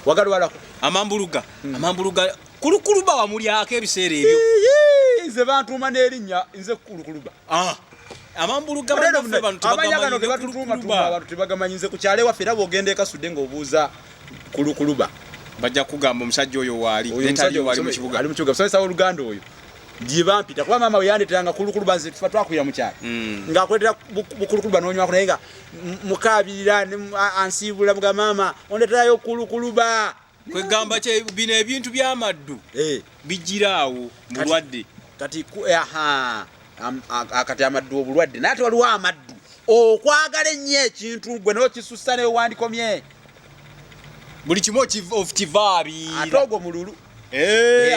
Wagalwala amambuluga amambuluga kulukuluba wamulyako ebiseera ebyo nze bantuma n'erinnya nze kulukuluba amambuluga amanyagano tebatutuma abantu tebagamanyize ku kyale waffe era bw'ogenda ekasudde ng'obuuza kulukuluba bajja kugamba omusajja oyo waali wali mu kibuga ali mu kibuga musomesa w'oluganda oyo gye bampita kuba maama we yandeeteranga kulukuluba nze tufa twakwira mu kyalo ng'akuleetera bukulukuluba n'onywako naye nga mukaabirira ansiibula muga maama ondeeterayo kulukuluba kwegamba bino ebintu by'amaddu bijiraawo mulwadde kati kati amaddu obulwadde naye ate waliwo amaddu okwagala ennyo ekintu gwe n'okisussa newandikomye buli kimu okivaabiira ate ogwo mululu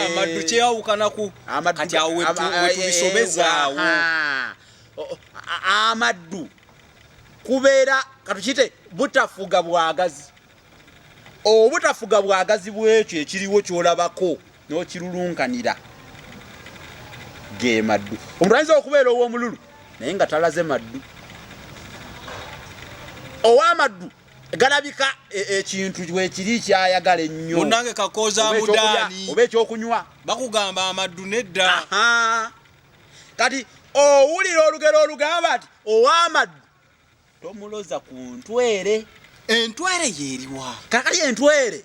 amaddu kyewawukanaku kati awo wetubisobezaawo amaddu kubeera katukiyite butafuga bwagazi obutafuga bwagazi bwekyo ekiriwo kyolabako n'okirulunkanira ge maddu omuntu ayinza okubeera ow'omululu naye nga talaze maddu ow'amaddu galabika ekintu wekiri kyayagala ennyo munange kakooza mudaani oba ekyokunywa bakugamba amaddu nedda kati owulira olugero olugamba ati ow'amaddu tomuloza ku ntwere entwere yeeriwa kakali entwere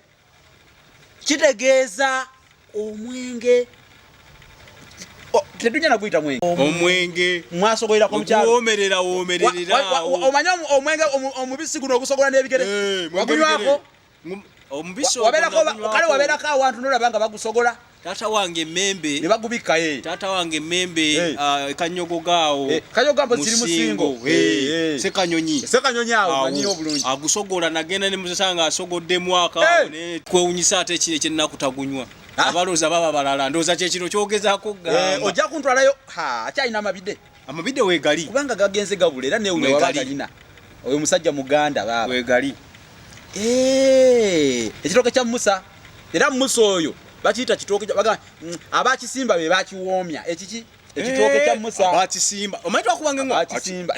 kitegeeza omwenge tetunya naguyita mwenge omwenge mwasogolerako mukyalo womerera omanya omwenge omubisi guno ogusogola n'ebigere wagunywako kale wabeerako awantu nolaba nga bagusogola taata wange emmembe ne bagubikka taata wange emmembe kanyogogaawo kanyogoga ziri musingo sekanyonyi awo manyi obulungi agusogola nagenda ne musanga asogoddemu akaawo ne kwewunyisa ate ekiro ekyennaku tagunywa abalooza baba balala ndooza kyekino kyogezaako gamba ojja kuntwalayo akyalina amabidde weegali kubanga gagenze gabula era newunya waba galina oyo musajja muganda baba weegali ekitooke kya musa era musa oyo bakiyita kitooke abakisimba be bakiwoomya ekiki ekitooke kya musa bakisimba omanyi twakubanga bakisimba